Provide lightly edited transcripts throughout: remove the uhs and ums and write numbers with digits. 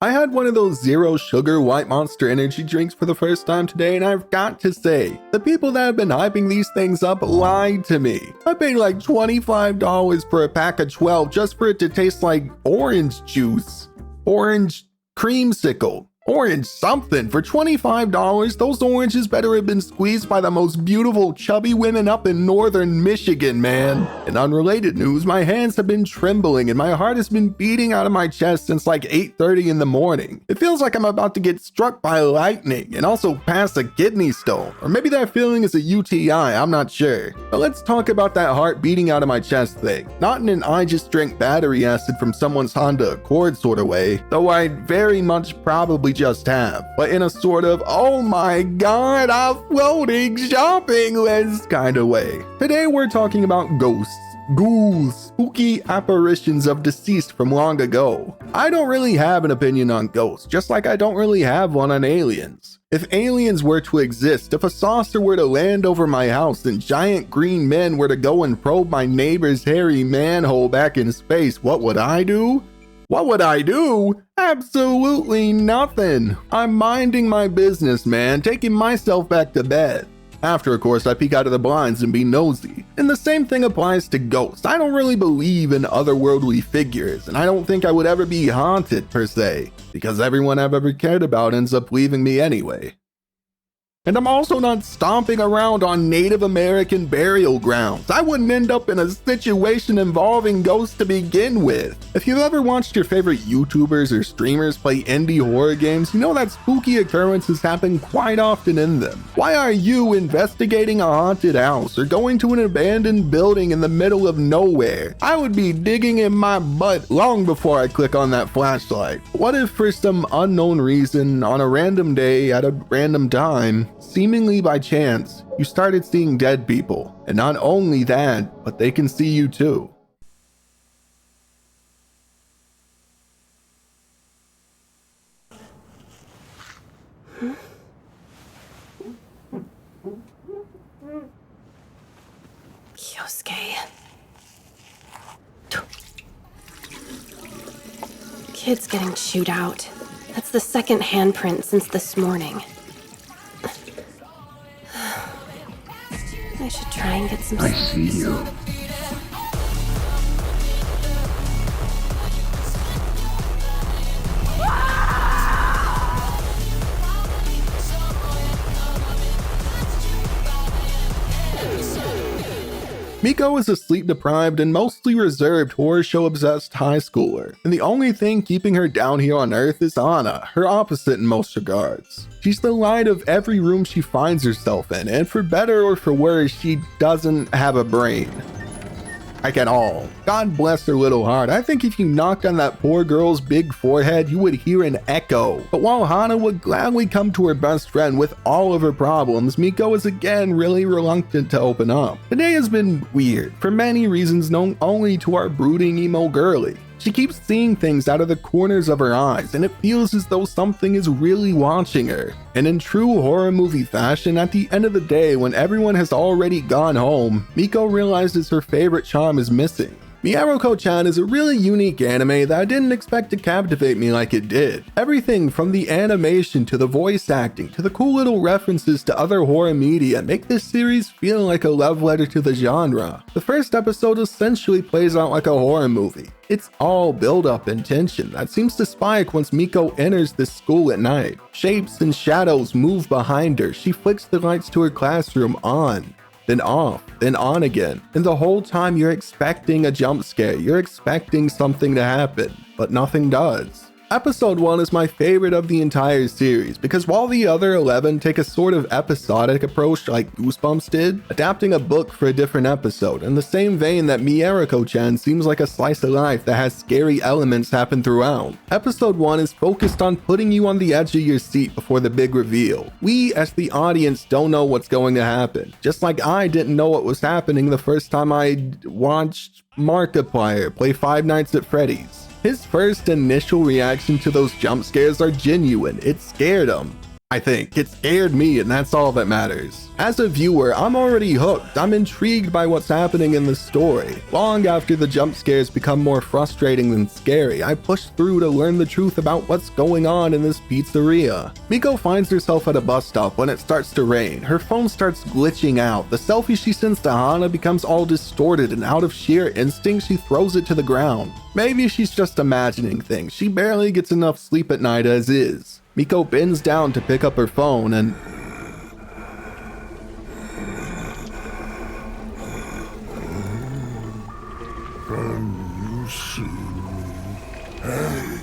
I had one of those zero sugar white Monster energy drinks for the first time today, and I've got to say, the people that have been hyping these things up lied to me. I paid like $25 for a pack of 12 just for it to taste like orange juice, orange creamsicle, orange something. For $25, those oranges better have been squeezed by the most beautiful chubby women up in northern Michigan, man. In unrelated news, my hands have been trembling and my heart has been beating out of my chest since like 8:30 in the morning. It feels like I'm about to get struck by lightning and also pass a kidney stone. Or maybe that feeling is a UTI, I'm not sure. But let's talk about that heart beating out of my chest thing. Not in an I just drank battery acid from someone's Honda Accord sort of way, though I very much probably just have, but in a sort of, oh my god, a floating shopping list kind of way. Today we're talking about ghosts, ghouls, spooky apparitions of deceased from long ago. I don't really have an opinion on ghosts, just like I don't really have one on aliens. If aliens were to exist, if a saucer were to land over my house and giant green men were to go and probe my neighbor's hairy manhole back in space, what would I do? What would I do? Absolutely nothing. I'm minding my business, man, taking myself back to bed. After, of course, I peek out of the blinds and be nosy. And the same thing applies to ghosts. I don't really believe in otherworldly figures, and I don't think I would ever be haunted per se, because everyone I've ever cared about ends up leaving me anyway. And I'm also not stomping around on Native American burial grounds. I wouldn't end up in a situation involving ghosts to begin with. If you've ever watched your favorite YouTubers or streamers play indie horror games, you know that spooky occurrences happen quite often in them. Why are you investigating a haunted house or going to an abandoned building in the middle of nowhere? I would be digging in my butt long before I click on that flashlight. What if for some unknown reason, on a random day at a random time, seemingly by chance, you started seeing dead people? And not only that, but they can see you too. Kyosuke. Kid's getting chewed out. That's the second handprint since this morning. I should try and get some... I see you. Miko is a sleep-deprived and mostly reserved horror show-obsessed high schooler, and the only thing keeping her down here on Earth is Anna, her opposite in most regards. She's the light of every room she finds herself in, and for better or for worse, she doesn't have a brain. Like at all. God bless her little heart. I think if you knocked on that poor girl's big forehead, you would hear an echo. But while Hana would gladly come to her best friend with all of her problems, Miko is again really reluctant to open up. Today has been weird, for many reasons known only to our brooding emo girly. She keeps seeing things out of the corners of her eyes, and it feels as though something is really watching her. And in true horror movie fashion, at the end of the day, when everyone has already gone home, Miko realizes her favorite charm is missing. Mireuko-Chan is a really unique anime that I didn't expect to captivate me like it did. Everything from the animation to the voice acting to the cool little references to other horror media make this series feel like a love letter to the genre. The first episode essentially plays out like a horror movie. It's all build-up and tension that seems to spike once Miko enters this school at night. Shapes and shadows move behind her. She flicks the lights to her classroom on, then off, then on again. And the whole time you're expecting a jump scare, you're expecting something to happen, but nothing does. Episode 1 is my favorite of the entire series because while the other 11 take a sort of episodic approach like Goosebumps did, adapting a book for a different episode, in the same vein that Mireuko-Chan seems like a slice of life that has scary elements happen throughout. Episode 1 is focused on putting you on the edge of your seat before the big reveal. We, as the audience, don't know what's going to happen, just like I didn't know what was happening the first time I watched Markiplier play Five Nights at Freddy's. His first initial reaction to those jump scares are genuine. It scared him. I think. It scared me, and that's all that matters. As a viewer, I'm already hooked. I'm intrigued by what's happening in the story. Long after the jump scares become more frustrating than scary, I push through to learn the truth about what's going on in this pizzeria. Miko finds herself at a bus stop when it starts to rain. Her phone starts glitching out. The selfie she sends to Hana becomes all distorted, and out of sheer instinct, she throws it to the ground. Maybe she's just imagining things. She barely gets enough sleep at night as is. Miko bends down to pick up her phone and... Can you see me? Hey,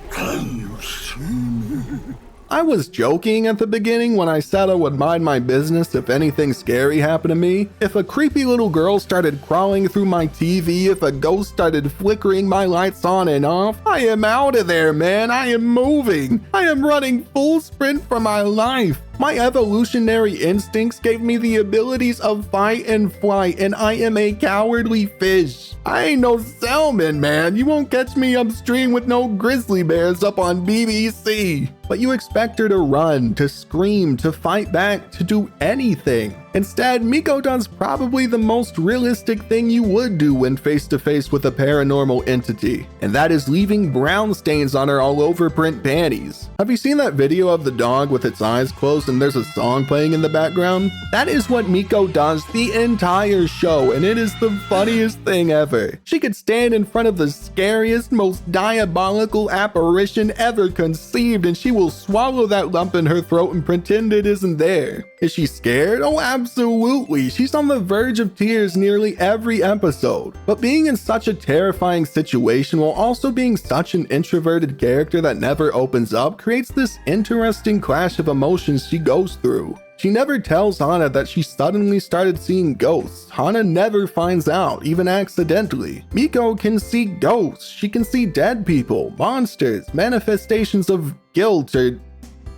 can you see me? I was joking at the beginning when I said I would mind my business if anything scary happened to me. If a creepy little girl started crawling through my TV, if a ghost started flickering my lights on and off, I am out of there, man. I am moving. I am running full sprint for my life. My evolutionary instincts gave me the abilities of fight and flight, and I am a cowardly fish. I ain't no salmon, man. You won't catch me upstream with no grizzly bears up on BBC. But you expect her to run, to scream, to fight back, to do anything. Instead, Miko does probably the most realistic thing you would do when face to face with a paranormal entity, and that is leaving brown stains on her all over print panties. Have you seen that video of the dog with its eyes closed and there's a song playing in the background? That is what Miko does the entire show, and it is the funniest thing ever. She could stand in front of the scariest, most diabolical apparition ever conceived, and she will swallow that lump in her throat and pretend it isn't there. Is she scared? Oh, absolutely. She's on the verge of tears nearly every episode. But being in such a terrifying situation while also being such an introverted character that never opens up creates this interesting clash of emotions she goes through. She never tells Hana that she suddenly started seeing ghosts. Hana never finds out, even accidentally. Miko can see ghosts. She can see dead people, monsters, manifestations of guilt or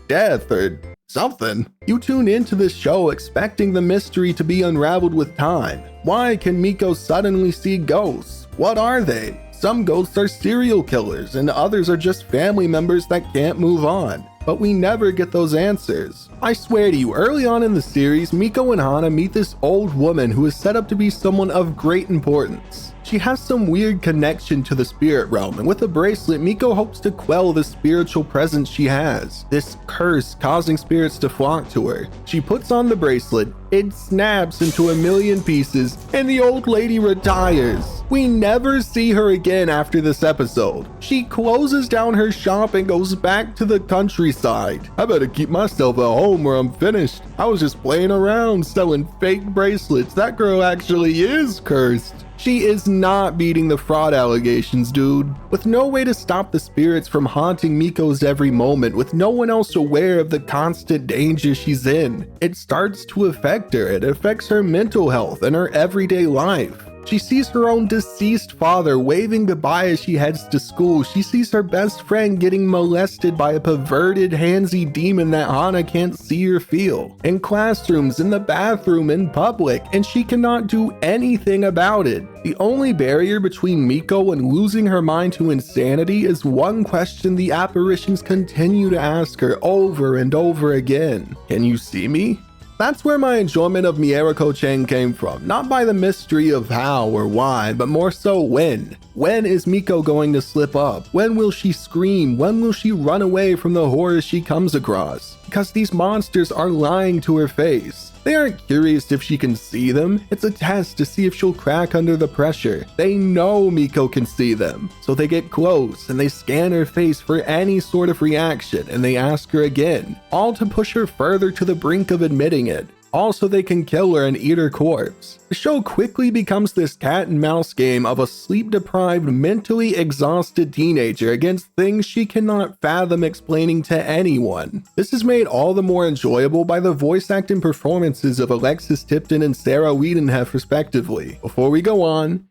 death or something. You tune into this show expecting the mystery to be unraveled with time. Why can Miko suddenly see ghosts? What are they? Some ghosts are serial killers and others are just family members that can't move on. But we never get those answers. I swear to you, early on in the series, Miko and Hana meet this old woman who is set up to be someone of great importance. She has some weird connection to the spirit realm, and with a bracelet, Miko hopes to quell the spiritual presence she has, this curse causing spirits to flock to her. She puts on the bracelet, it snaps into a million pieces, and the old lady retires. We never see her again after this episode. She closes down her shop and goes back to the countryside. I better keep myself at home where I'm finished. I was just playing around selling fake bracelets. That girl actually is cursed. She is not beating the fraud allegations, dude. With no way to stop the spirits from haunting Miko's every moment, with no one else aware of the constant danger she's in, it starts to affect her. It affects her mental health and her everyday life. She sees her own deceased father waving goodbye as she heads to school. She sees her best friend getting molested by a perverted, handsy demon that Hana can't see or feel. In classrooms, in the bathroom, in public, and she cannot do anything about it. The only barrier between Miko and losing her mind to insanity is one question the apparitions continue to ask her over and over again. Can you see me? That's where my enjoyment of Mireuko-Chan came from, not by the mystery of how or why, but more so when. When is Miko going to slip up? When will she scream? When will she run away from the horrors she comes across? Because these monsters are lying to her face. They aren't curious if she can see them. It's a test to see if she'll crack under the pressure. They know Miko can see them, so they get close and they scan her face for any sort of reaction, and they ask her again, all to push her further to the brink of admitting it. Also, they can kill her and eat her corpse. The show quickly becomes this cat and mouse game of a sleep-deprived, mentally exhausted teenager against things she cannot fathom explaining to anyone. This is made all the more enjoyable by the voice acting performances of Alexis Tipton and Sarah Wiedenheft respectively. Before we go on,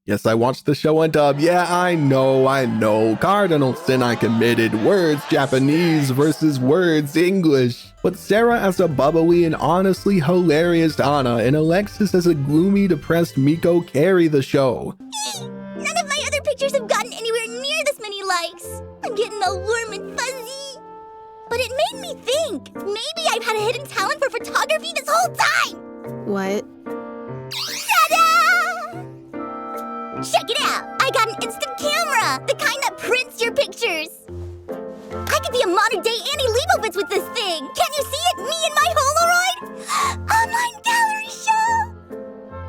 yes, I watched the show on dub. Yeah, I know. Cardinal sin I committed. Words Japanese versus words English. But Sarah as a bubbly and honestly hilarious Anna and Alexis as a gloomy, depressed Miko carry the show. None of my other pictures have gotten anywhere near this many likes. I'm getting all warm and fuzzy. but it made me think. Maybe I've had a hidden talent for photography this whole time! What? Ta-da! Check it out! I got an instant camera! The kind that prints your pictures! I could be a modern-day Annie Leibovitz with this thing! Can't you see it? Me and my Polaroid? Online gallery show!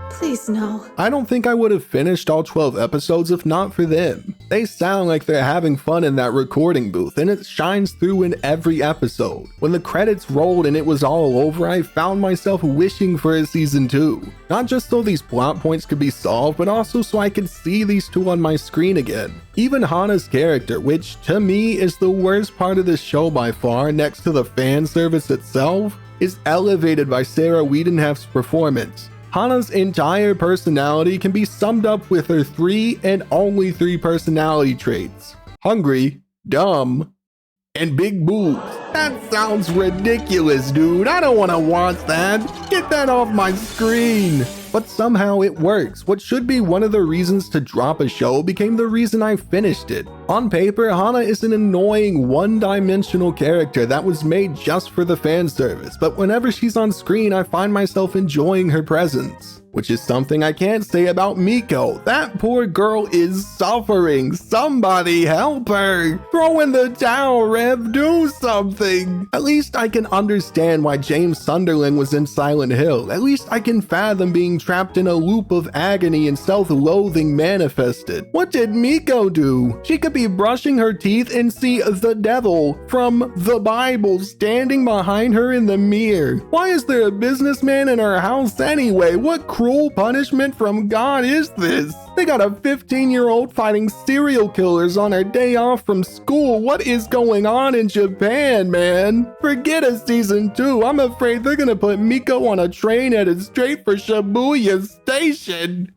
Please, no. I don't think I would have finished all 12 episodes if not for them. They sound like they're having fun in that recording booth, and it shines through in every episode. When the credits rolled and it was all over, I found myself wishing for a season 2. Not just so these plot points could be solved, but also so I could see these two on my screen again. Even Hana's character, which to me is the worst part of this show by far next to the fan service itself, is elevated by Sarah Wiedenheft's performance. Hana's entire personality can be summed up with her 3 and only 3 personality traits: hungry, dumb, and big boobs. That sounds ridiculous, dude. I don't want to watch that. Get that off my screen. But somehow it works. What should be one of the reasons to drop a show became the reason I finished it. On paper, Hana is an annoying one-dimensional character that was made just for the fan service, but whenever she's on screen, I find myself enjoying her presence. Which is something I can't say about Miko. That poor girl is suffering. Somebody help her. Throw in the towel, Rev. Do something. At least I can understand why James Sunderland was in Silent Hill. At least I can fathom being trapped in a loop of agony and self-loathing manifested. What did Miko do? She could be brushing her teeth and see the devil from the Bible standing behind her in the mirror. Why is there a businessman in her house anyway? What cruel punishment from God is this? They got a 15-year-old fighting serial killers on her day off from school. What is going on in Japan, man? Forget a season 2. I'm afraid they're gonna put Miko on a train headed straight for Shibuya Station.